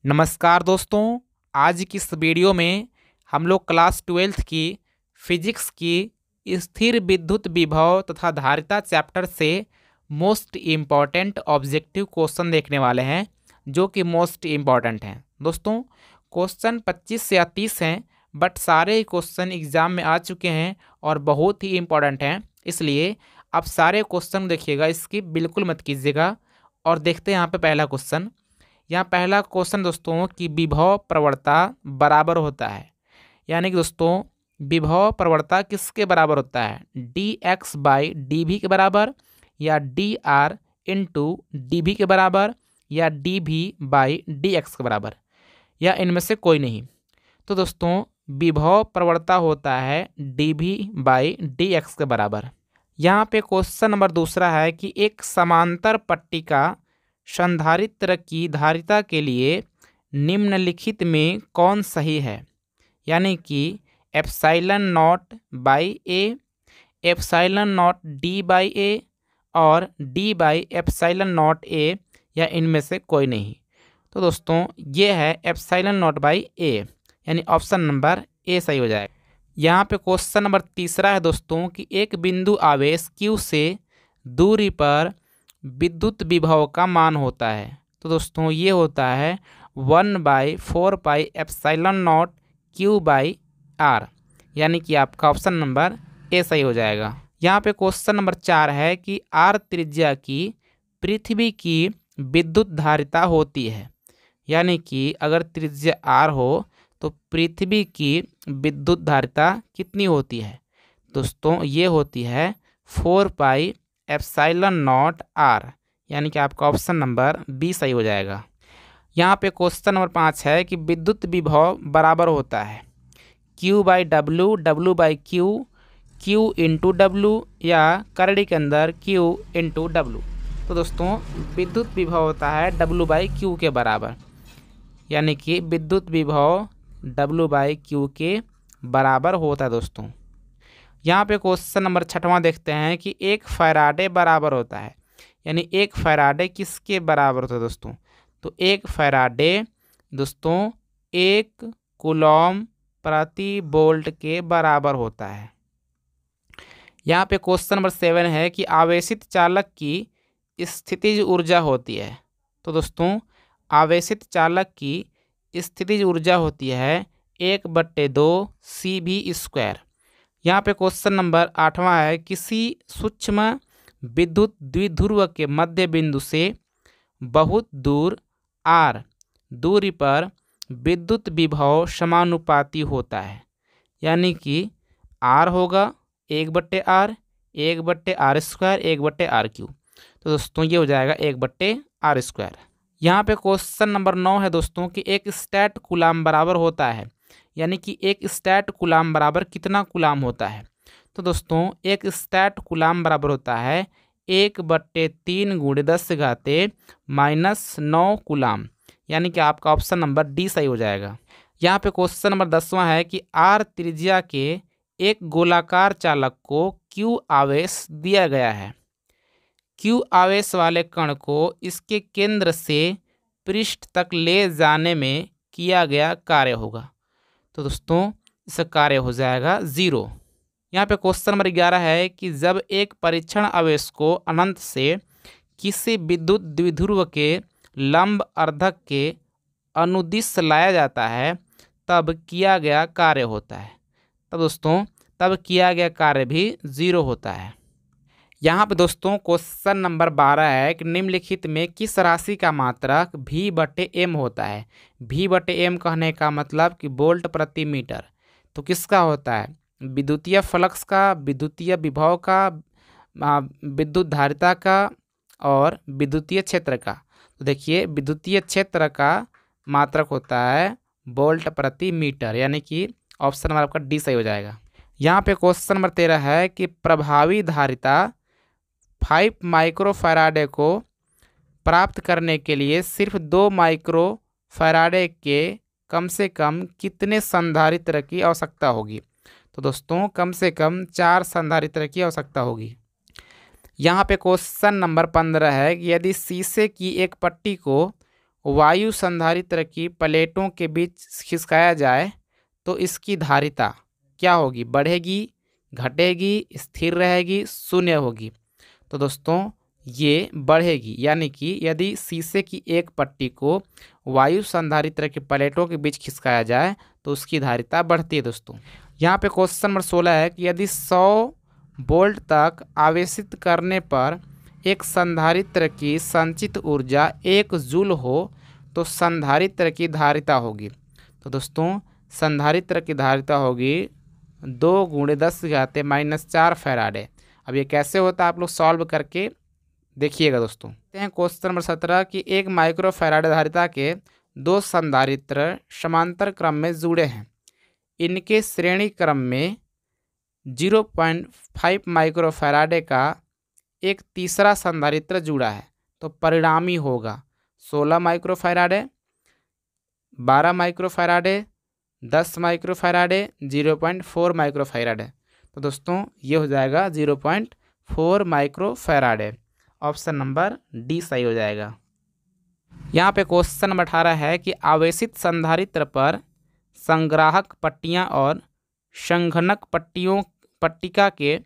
नमस्कार दोस्तों। आज की इस वीडियो में हम लोग क्लास 12th की फिजिक्स की स्थिर विद्युत विभव तथा धारिता चैप्टर से मोस्ट इम्पॉर्टेंट ऑब्जेक्टिव क्वेश्चन देखने वाले हैं, जो कि मोस्ट इम्पॉर्टेंट हैं। दोस्तों, क्वेश्चन 25 से या 30 हैं, बट सारे ही क्वेश्चन एग्जाम में आ चुके हैं और बहुत ही इम्पॉर्टेंट हैं। इसलिए आप सारे क्वेश्चन देखिएगा, इसकी बिल्कुल मत कीजिएगा। और देखते हैं यहाँ पे पहला क्वेश्चन। यहाँ पहला क्वेश्चन दोस्तों कि विभव प्रवणता बराबर होता है, यानी कि दोस्तों विभव प्रवणता किसके बराबर होता है? D x by d v के बराबर, या d r into d v के बराबर, या d v by d x के बराबर, या इनमें से कोई नहीं। तो दोस्तों विभव प्रवणता होता है d v by d x के बराबर। यहाँ पे क्वेश्चन नंबर दूसरा है कि एक समांतर पट्टिका संधारित्र की धारिता के लिए निम्नलिखित में कौन सही है? यानी कि epsilon nought by A, epsilon nought D by A और D by epsilon nought A, या इनमें से कोई नहीं। तो दोस्तों ये है एप्साइलन नॉट बाई ए, यानी ऑप्शन नंबर ए सही हो जाएगा। यहाँ पे क्वेश्चन नंबर तीसरा है दोस्तों कि एक बिंदु आवेश Q से दूरी पर विद्युत विभव का मान होता है। तो दोस्तों ये होता है 1/4 pi epsilon naught Q by r, यानी कि आपका ऑप्शन नंबर ए सही हो जाएगा। यहाँ पे क्वेश्चन नंबर 4 है कि आर त्रिज्या की पृथ्वी की विद्युत धारिता होती है, यानी कि अगर त्रिज्या आर हो तो पृथ्वी की विद्युत धारिता कितनी होती है? दोस्तों ये होती है 4 पाई एप्साइलन नॉट आर, यानी कि आपका ऑप्शन नंबर बी सही हो जाएगा। यहाँ पे क्वेश्चन नंबर 5 है कि विद्युत विभव बराबर होता है Q by W, W by Q, Q into W, या करड़ी के अंदर Q इंटू डब्ल्यू। तो दोस्तों विद्युत विभव होता है W बाई क्यू के बराबर, यानी कि विद्युत विभव W बाई क्यू के बराबर होता है दोस्तों। यहाँ पे क्वेश्चन नंबर 6वां देखते हैं कि एक फैराडे बराबर होता है, यानी एक फैराडे किसके बराबर होता है दोस्तों? तो एक फैराडे दोस्तों 1 कूलॉम प्रति वोल्ट के बराबर होता है। यहाँ पे क्वेश्चन नंबर 7 है कि आवेशित चालक की स्थितिज ऊर्जा होती है। तो दोस्तों आवेशित चालक की स्थितिज ऊर्जा होती है 1/2 CV²। यहाँ पे क्वेश्चन नंबर 8वां है किसी सूक्ष्म विद्युत द्विध्रुव के मध्य बिंदु से बहुत दूर r दूरी पर विद्युत विभव समानुपाती होता है, यानी कि r होगा 1/r, 1/r², 1/r³। तो दोस्तों ये हो जाएगा 1/r²। यहाँ पे क्वेश्चन नंबर 9 है दोस्तों कि एक स्टैट कूलाम बराबर होता है, यानी कि एक स्टैट कूलाम बराबर कितना कूलाम होता है? तो दोस्तों एक स्टैट कूलाम बराबर होता है 1/3 × 10⁻⁻9 कूलाम, यानी कि आपका ऑप्शन नंबर डी सही हो जाएगा। यहाँ पे क्वेश्चन नंबर 10वां है कि आर त्रिज्या के एक गोलाकार चालक को Q आवेश दिया गया है। Q आवेश वाले कण को इसके केंद्र से पृष्ठ तक ले जाने में किया गया कार्य होगा। तो दोस्तों इसका कार्य हो जाएगा 0। यहाँ पे क्वेश्चन नंबर 11 है कि जब एक परीक्षण आवेश को अनंत से किसी विद्युत द्विध्रुव के लंब अर्धक के अनुदिश लाया जाता है तब किया गया कार्य होता है। तब दोस्तों तब किया गया कार्य भी 0 होता है। यहाँ पे दोस्तों क्वेश्चन नंबर 12 है कि निम्नलिखित में किस राशि का मात्रक V/m होता है? V/m कहने का मतलब कि वोल्ट प्रति मीटर। तो किसका होता है? विद्युतीय फ्लक्स का, विद्युतीय विभव का, विद्युत धारिता का और विद्युतीय क्षेत्र का। तो देखिए विद्युतीय क्षेत्र का मात्रक होता है वोल्ट प्रति मीटर, यानी कि ऑप्शन नंबर आपका डी सही हो जाएगा। यहाँ पे क्वेश्चन नंबर 13 है कि प्रभावी धारिता 5 माइक्रोफैराडे को प्राप्त करने के लिए सिर्फ 2 माइक्रोफैराडे के कम से कम कितने संधारित्र की आवश्यकता होगी? तो दोस्तों कम से कम 4 संधारित्र की आवश्यकता होगी। यहाँ पे क्वेश्चन नंबर 15 है कि यदि शीशे की एक पट्टी को वायु संधारित्र की प्लेटों के बीच खिसकाया जाए तो इसकी धारिता क्या होगी, बढ़ेगी, घटेगी, स्थिर रहेगी, शून्य होगी। तो दोस्तों ये बढ़ेगी, यानी कि यदि शीशे की एक पट्टी को वायु संधारित्र की प्लेटों के बीच खिसकाया जाए तो उसकी धारिता बढ़ती है। दोस्तों यहाँ पे क्वेश्चन नंबर 16 है कि यदि 100 वोल्ट तक आवेशित करने पर एक संधारित्र की संचित ऊर्जा 1 जूल हो तो संधारित्र की धारिता होगी। तो दोस्तों संधारित्र की धारिता होगी 2 × 10⁻⁴ फैराडे। अब ये कैसे होता है आप लोग सॉल्व करके देखिएगा। दोस्तों क्वेश्चन नंबर 17 कि 1 माइक्रो फैराडे धारिता के 2 संधारित्र समांतर क्रम में जुड़े हैं, इनके श्रेणी क्रम में 0.5 माइक्रो फैराडे का एक तीसरा संधारित्र जुड़ा है, तो परिणामी होगा 16 micro Faraday, 12 micro Faraday, 10 micro Faraday, 0.4 micro Faraday. तो दोस्तों ये हो जाएगा 0.4 micro Faraday. Option number D सही हो जाएगा। यहाँ पे क्वेश्चन नंबर 18 है कि आवेशित संधारित्र पर संग्राहक पट्टियाँ और संघनक पट्टिका के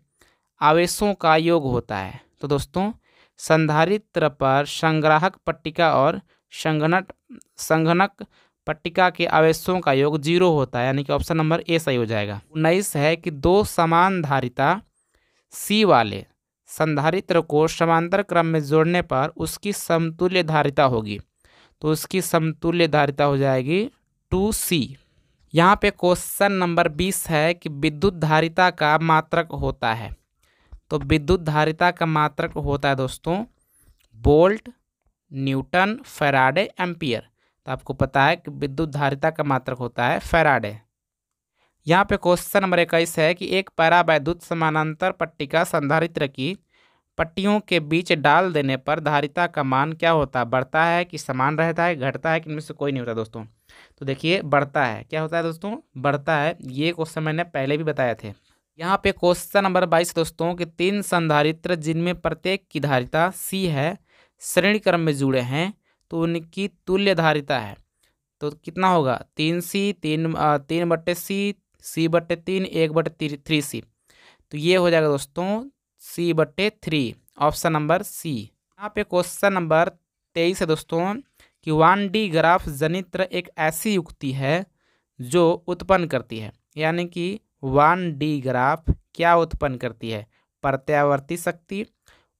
आवेशों का योग होता है। तो दोस्तों संधारित्र पर संग्राहक पट्टिका और संघनक पट्टिका के आवेशों का योग 0 होता है, यानी कि ऑप्शन नंबर ए सही हो जाएगा। 19 है कि 2 समान धारिता सी वाले संधारित्र को समांतर क्रम में जोड़ने पर उसकी समतुल्य धारिता होगी, तो उसकी समतुल्य धारिता हो जाएगी 2C। यहाँ पे क्वेश्चन नंबर 20 है कि विद्युत धारिता का मात्रक होता है। तो विद्युत धारिता का मात्रक होता है दोस्तों वोल्ट, न्यूटन, फैराडे, एम्पियर। तो आपको पता है कि विद्युत धारिता का मात्रक होता है फैराडे। यहाँ पे क्वेश्चन नंबर 21 है कि एक परावैद्युत समानांतर पट्टिका संधारित्र की पट्टियों के बीच डाल देने पर धारिता का मान क्या होता है, बढ़ता है कि समान रहता है, घटता है कि इनमें से कोई नहीं होता। दोस्तों तो देखिए बढ़ता है। क्या होता है दोस्तों, बढ़ता है। ये क्वेश्चन मैंने पहले भी बताए थे। यहाँ पे क्वेश्चन नंबर 22 दोस्तों कि 3 संधारित्र जिनमें प्रत्येक की धारिता C है श्रेणी क्रम में जुड़े हैं तो उनकी तुल्य धारिता है। तो कितना होगा 3C, 3/C, C/3, 1/3C। तो ये हो जाएगा दोस्तों C/3, ऑप्शन नंबर सी। यहाँ पे क्वेश्चन नंबर 23 है दोस्तों कि 1D ग्राफ जनित्र एक ऐसी युक्ति है जो उत्पन्न करती है, यानी कि 1D ग्राफ क्या उत्पन्न करती है, प्रत्यावर्ती शक्ति,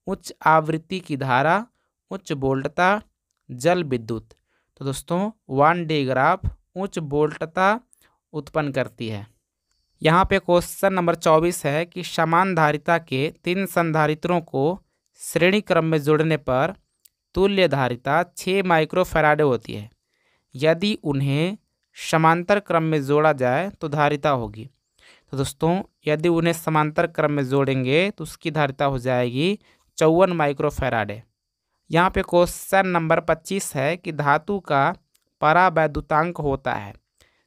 उच्च आवृत्ति की धारा, उच्च वोल्टता, जल विद्युत। तो दोस्तों 1D ग्राफ उच्च वोल्टता उत्पन्न करती है। यहाँ पे क्वेश्चन नंबर 24 है कि समान धारिता के 3 संधारित्रों को श्रेणी क्रम में जोड़ने पर तुल्य धारिता 6 माइक्रो फैराडे होती है। यदि उन्हें समांतर क्रम में जोड़ा जाए तो धारिता होगी। तो दोस्तों यदि उन्हें समांतर क्रम में जोड़ेंगे तो उसकी धारिता हो जाएगी 54 माइक्रो फैराडे। यहाँ पे क्वेश्चन नंबर 25 है कि धातु का परावैद्युतांक होता है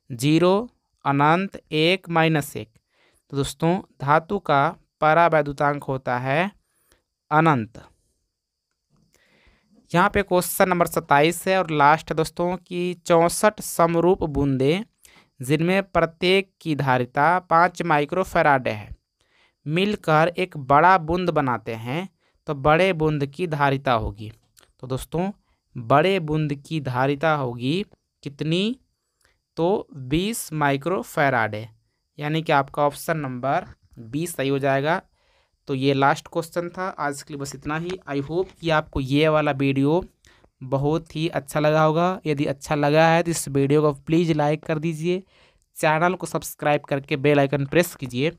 0, अनंत, 1, -1। तो दोस्तों धातु का परावैद्युतांक होता है अनंत। यहाँ पे क्वेश्चन नंबर 27 है और लास्ट है दोस्तों कि 64 समरूप बूंदें जिनमें प्रत्येक की धारिता 5 माइक्रो फैराडे है मिलकर एक बड़ा बूंद बनाते हैं तो बड़े बूंद की धारिता होगी। तो दोस्तों बड़े बूंद की धारिता होगी कितनी, तो 20 माइक्रो फैराडे, यानी कि आपका ऑप्शन नंबर 20 सही हो जाएगा। तो ये लास्ट क्वेश्चन था। आज के लिए बस इतना ही। आई होप कि आपको ये वाला वीडियो बहुत ही अच्छा लगा होगा। यदि अच्छा लगा है तो इस वीडियो को प्लीज़ लाइक कर दीजिए, चैनल को सब्सक्राइब करके बेल आइकन प्रेस कीजिए।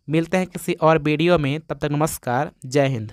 मिलते हैं किसी और वीडियो में, तब तक नमस्कार, जय हिंद।